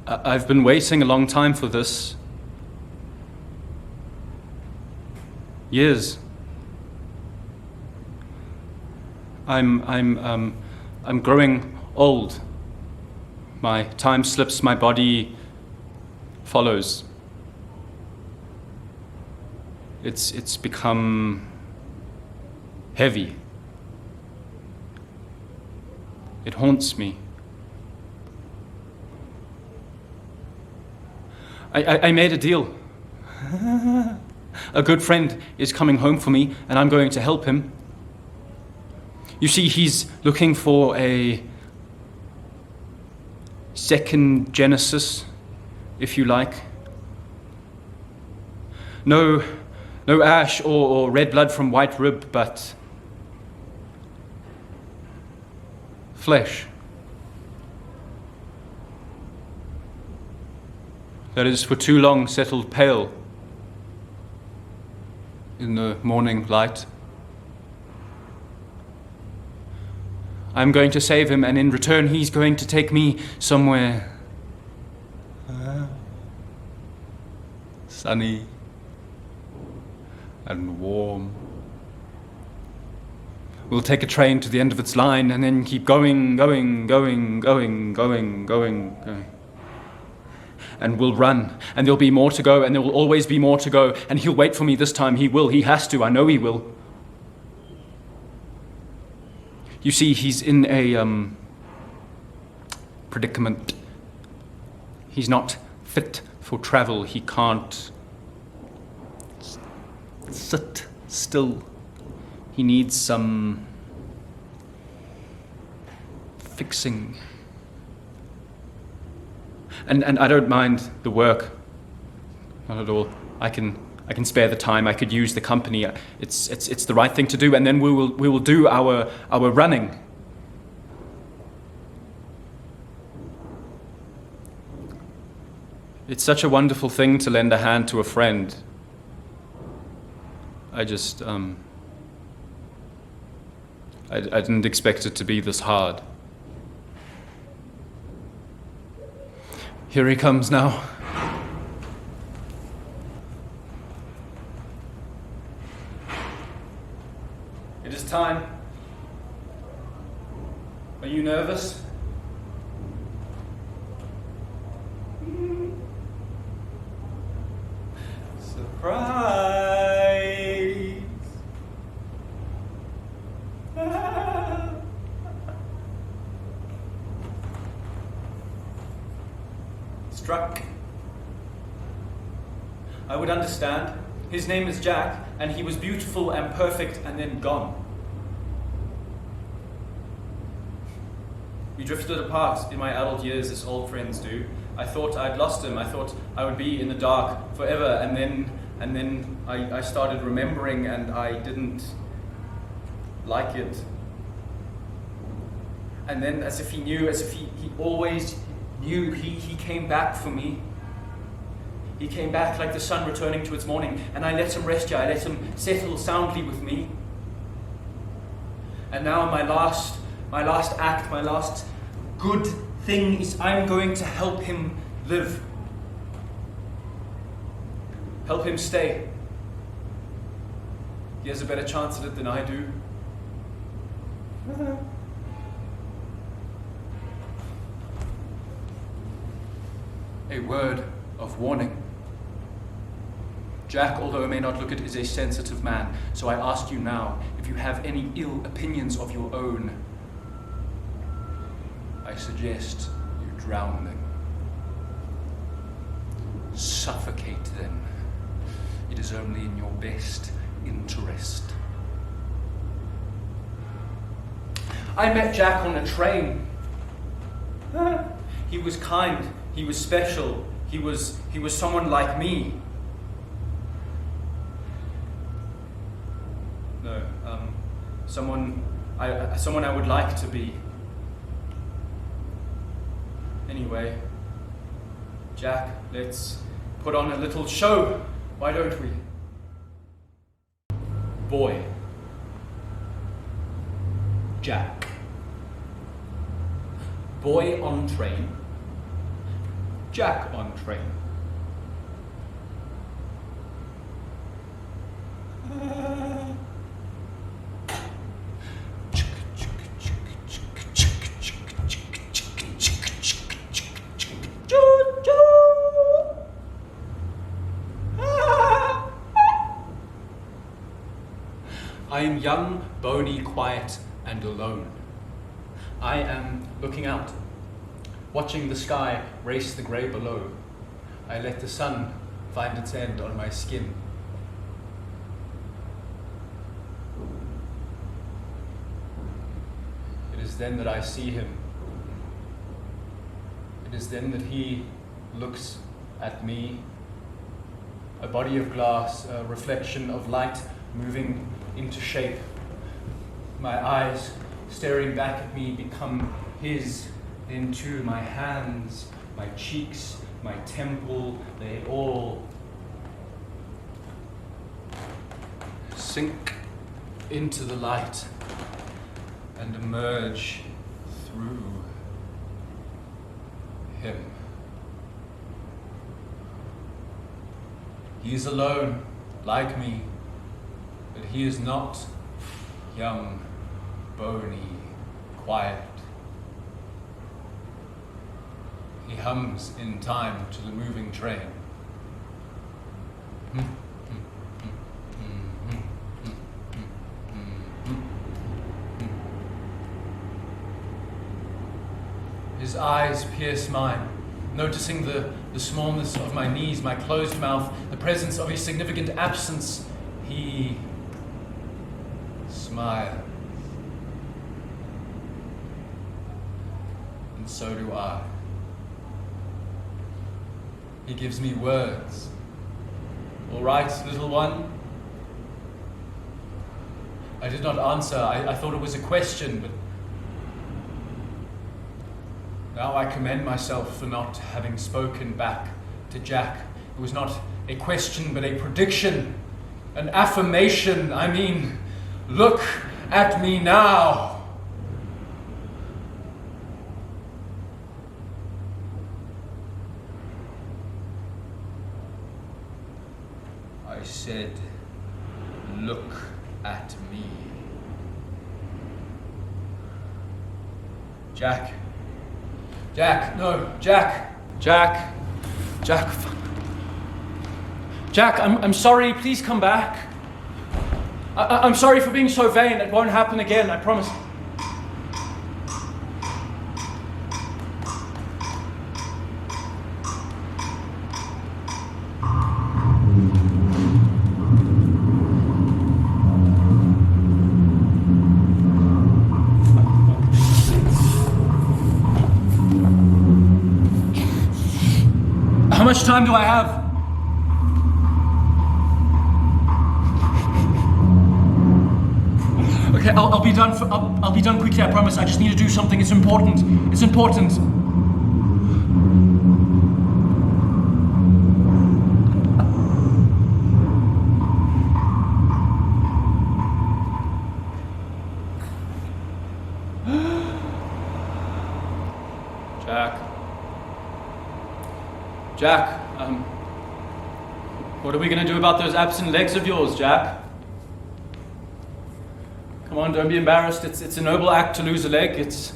I've been waiting a long time for this. Years. I'm growing old. My time slips, my body follows. It's become heavy. It haunts me. I made a deal. A good friend is coming home for me, and I'm going to help him. You see, he's looking for a second Genesis, if you like. No ash or red blood from white rib, but flesh. That is for too long settled pale in the morning light. I'm going to save him, and in return he's going to take me somewhere sunny and warm. We'll take a train to the end of its line and then keep going. And we'll run, and there'll be more to go, and there will always be more to go, and he'll wait for me this time. He will. He has to. I know he will. You see, he's in a predicament. He's not fit for travel. He can't sit still. He needs some fixing. And I don't mind the work, not at all. I can spare the time. I could use the company. It's the right thing to do. And then we will do our running. It's such a wonderful thing to lend a hand to a friend. I just I didn't expect it to be this hard. Here he comes now. It is time. Are you nervous? Surprise! Struck. I would understand. His name is Jack, and he was beautiful and perfect and then gone. We drifted apart in my adult years as old friends do. I thought I'd lost him. I thought I would be in the dark forever, and then I started remembering, and I didn't like it. And then, as if he knew, as if he always knew, he came back for me. He came back like the sun returning to its morning, and I let him rest here. I let him settle soundly with me. And now my last act, my last good thing is I'm going to help him live. Help him stay. He has a better chance at it than I do. A word of warning. Jack, although I may not look it, is a sensitive man, so I ask you now, if you have any ill opinions of your own, I suggest you drown them. Suffocate them. It is only in your best interest. I met Jack on a train. He was kind, he was special, he was someone like me. No, someone I would like to be. Anyway, Jack, let's put on a little show, why don't we? Boy. Jack. Boy on train. Jack on train. I am young, bony, quiet, and alone. I am looking out, watching the sky race the grey below. I let the sun find its end on my skin. It is then that I see him. It is then that he looks at me. A body of glass, a reflection of light moving into shape. My eyes staring back at me become his, then too my hands, my cheeks, my temple, they all sink into the light and emerge through him. He is alone, like me, but he is not young, bony, quiet. He hums in time to the moving train. His eyes pierce mine, noticing the smallness of my knees, my closed mouth, the presence of a significant absence. He smiles. And so do I. He gives me words. All right, little one. I did not answer. I thought it was a question, but now I commend myself for not having spoken back to Jack. It was not a question, but a prediction, an affirmation. I mean, look at me now. I said, look at me. Jack. Jack, no, Jack. Jack. Jack. Jack, I'm sorry, please come back. I'm sorry for being so vain. It won't happen again, I promise. How much time do I have? Okay, I'll be done. I'll be done quickly. I promise. I just need to do something. It's important. It's important. Jack, what are we going to do about those absent legs of yours, Jack? Come on, don't be embarrassed. It's a noble act to lose a leg. It's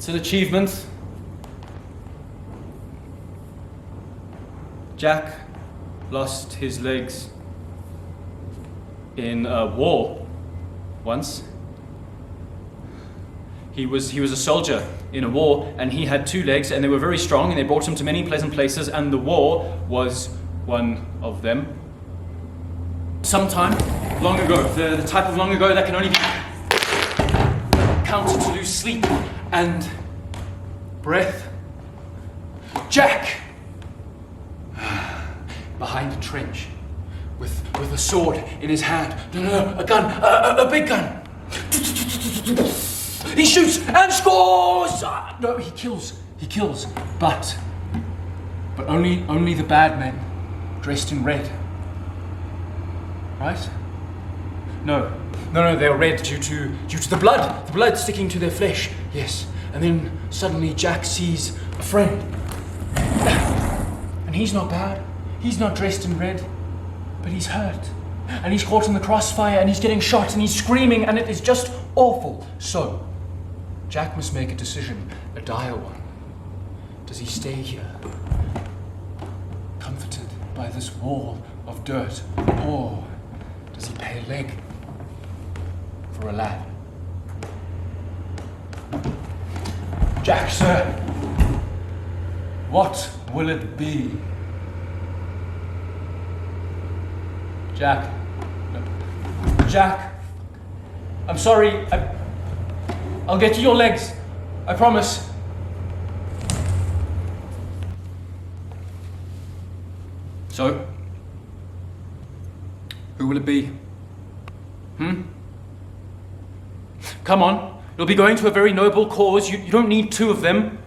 an achievement. Jack lost his legs in a war once. He was a soldier in a war, and he had two legs, and they were very strong, and they brought him to many pleasant places, and the war was one of them. Sometime long ago, the type of long ago that can only be counted to lose sleep and breath. Jack, behind a trench, with a sword in his hand. No, a gun, a big gun. He shoots and scores! No, he kills, but only the bad men, dressed in red. Right? No, No, they're red due to the blood sticking to their flesh. Yes. And then suddenly Jack sees a friend. And he's not bad. He's not dressed in red, but he's hurt. And he's caught in the crossfire and he's getting shot and he's screaming and it is just awful. So, Jack must make a decision, a dire one. Does he stay here, comforted by this wall of dirt, or does he pay a leg for a lad? Jack, sir, what will it be? Jack, I'm sorry, I'll get you your legs, I promise. So, who will it be? Come on, you'll be going to a very noble cause. You don't need two of them.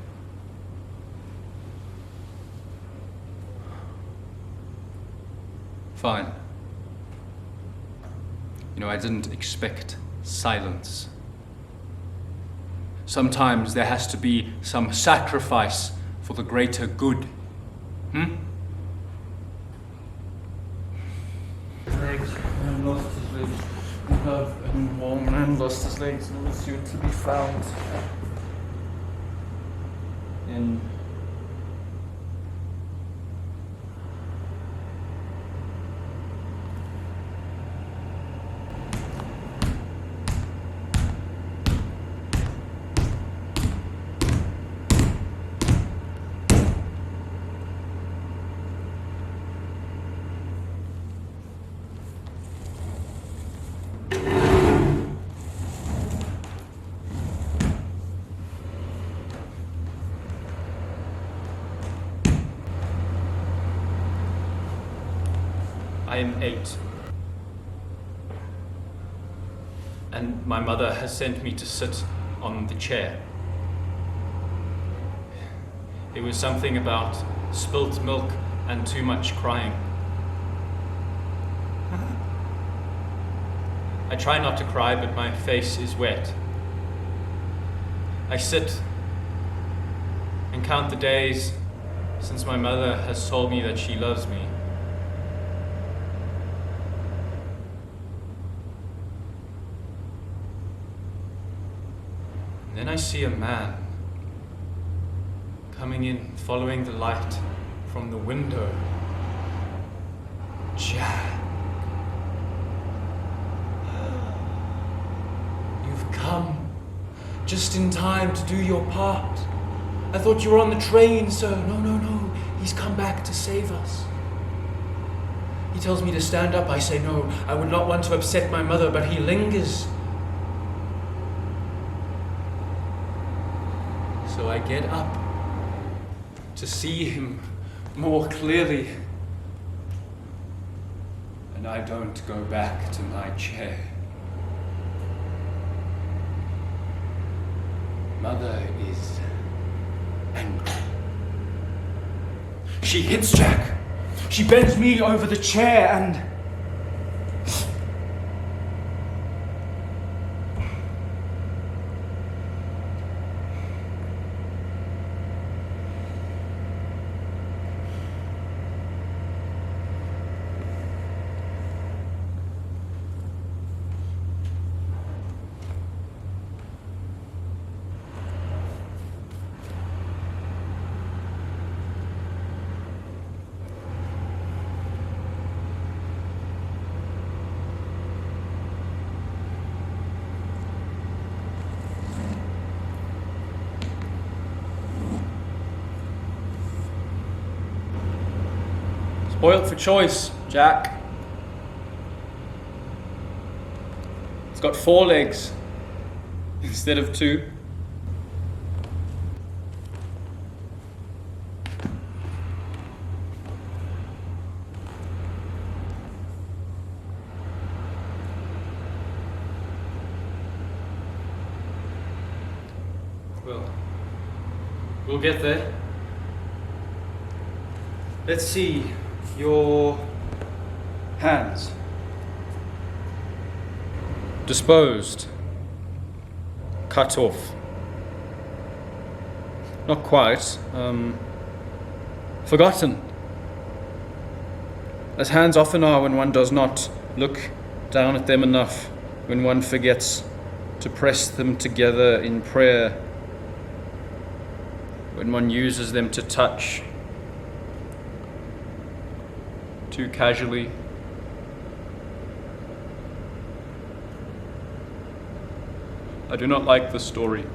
Fine. You know, I didn't expect silence. Sometimes there has to be some sacrifice for the greater good. Legs. Man lost his legs. Man lost his legs and was soon to be found in I am 8, and my mother has sent me to sit on the chair. It was something about spilt milk and too much crying. I try not to cry, but my face is wet. I sit and count the days since my mother has told me that she loves me. Then I see a man coming in, following the light from the window. Jack, you've come just in time to do your part. I thought you were on the train, sir. No. He's come back to save us. He tells me to stand up. I say no. I would not want to upset my mother, but he lingers. So I get up to see him more clearly, and I don't go back to my chair. Mother is angry. She hits Jack. She bends me over the chair and... Spoiled for choice, Jack. It's got 4 legs instead of 2. Well, we'll get there. Let's see your hands. disposed, cut off. Not quite, forgotten. As hands often are when one does not look down at them enough, when one forgets to press them together in prayer, when one uses them to touch too casually. I do not like the story.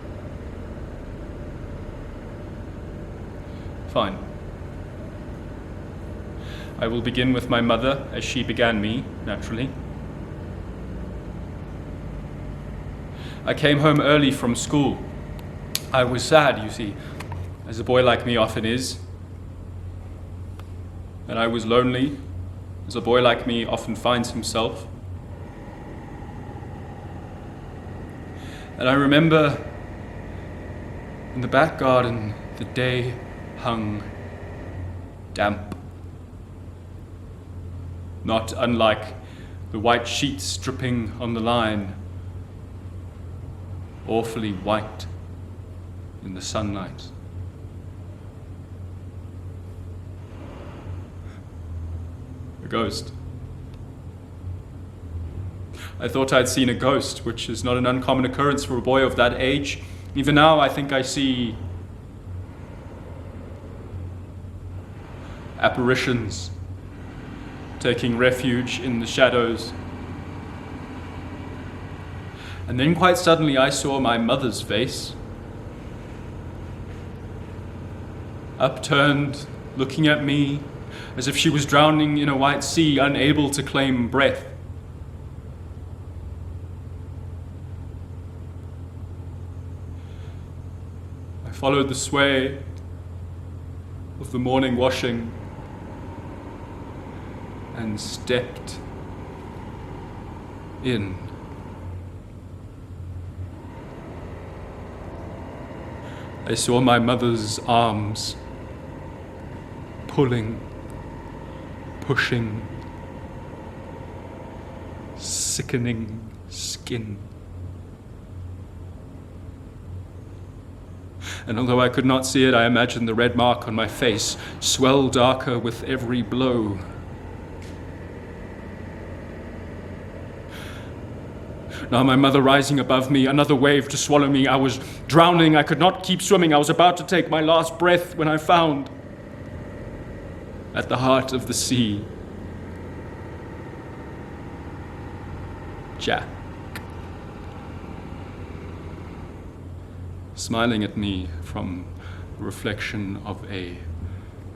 Fine. I will begin with my mother, as she began me, naturally. I came home early from school. I was sad, you see, as a boy like me often is. And I was lonely, as a boy like me often finds himself. And I remember in the back garden, the day hung damp. Not unlike the white sheets dripping on the line, awfully white in the sunlight. A ghost. I thought I'd seen a ghost, which is not an uncommon occurrence for a boy of that age. Even now, I think I see apparitions taking refuge in the shadows. And then quite suddenly I saw my mother's face, upturned, looking at me, as if she was drowning in a white sea, unable to claim breath. I followed the sway of the morning washing and stepped in. I saw my mother's arms pulling, pushing, sickening skin. And although I could not see it, I imagined the red mark on my face swell darker with every blow. Now my mother rising above me, another wave to swallow me. I was drowning, I could not keep swimming. I was about to take my last breath when I found, at the heart of the sea, Jack, smiling at me from the reflection of a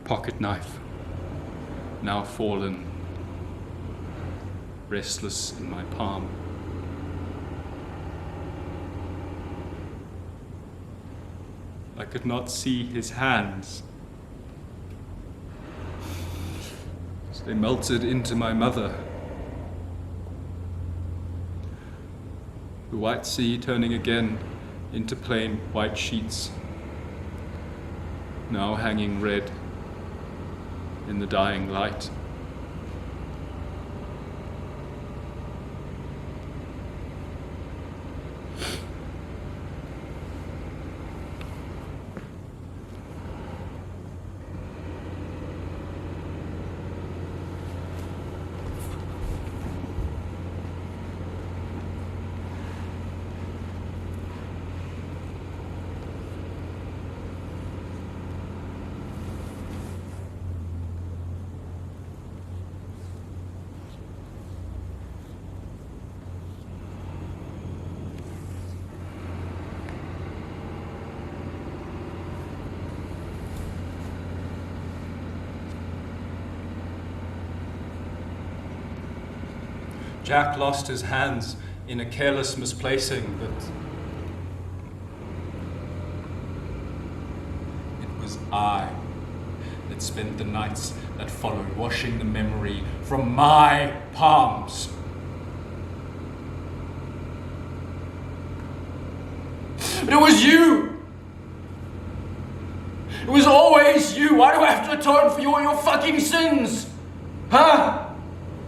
pocket knife, now fallen, restless in my palm. I could not see his hands. They melted into my mother. The white sea turning again into plain white sheets, now hanging red in the dying light. Jack lost his hands in a careless misplacing, but it was I that spent the nights that followed, washing the memory from my palms. But it was you! It was always you! Why do I have to atone for your fucking sins? Huh?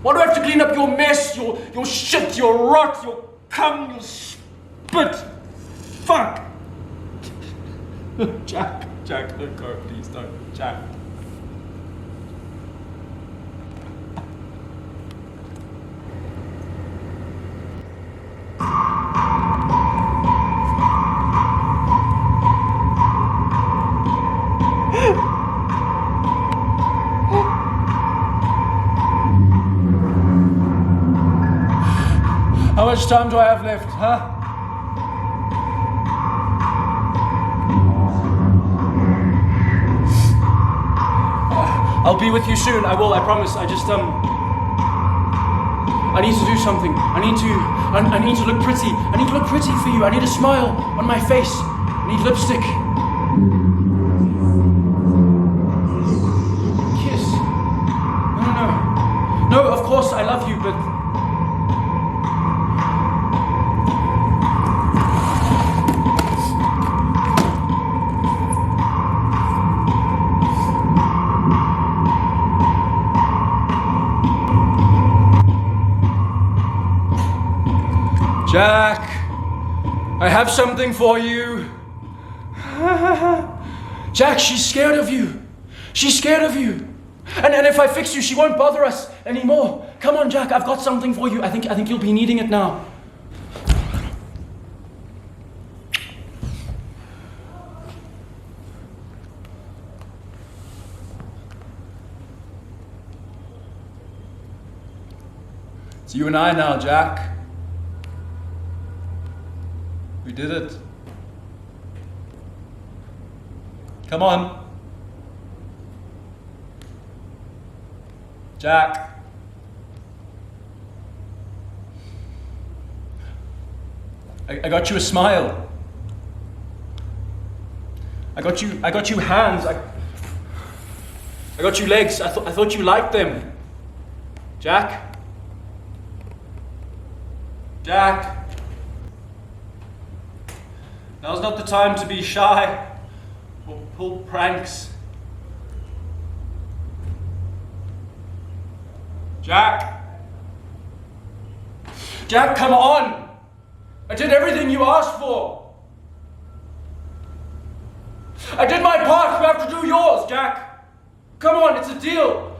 Why do I have to clean up your mess, your shit, your rot, your come, you spit! Fuck! Jack, don't go, please don't. Jack. How much time do I have left, huh? I'll be with you soon. I will, I promise. I need to do something. I need to look pretty. I need to look pretty for you. I need a smile on my face. I need lipstick. Kiss. No, of course I love you, but... Jack, I have something for you. Jack, she's scared of you. She's scared of you. And if I fix you, she won't bother us anymore. Come on, Jack, I've got something for you. I think you'll be needing it now. It's you and I now, Jack. We did it. Come on. Jack. I got you a smile. I got you hands. I got you legs. I thought you liked them. Jack. Jack. Now's not the time to be shy or pull pranks. Jack! Jack, come on! I did everything you asked for! I did my part, you have to do yours, Jack! Come on, it's a deal!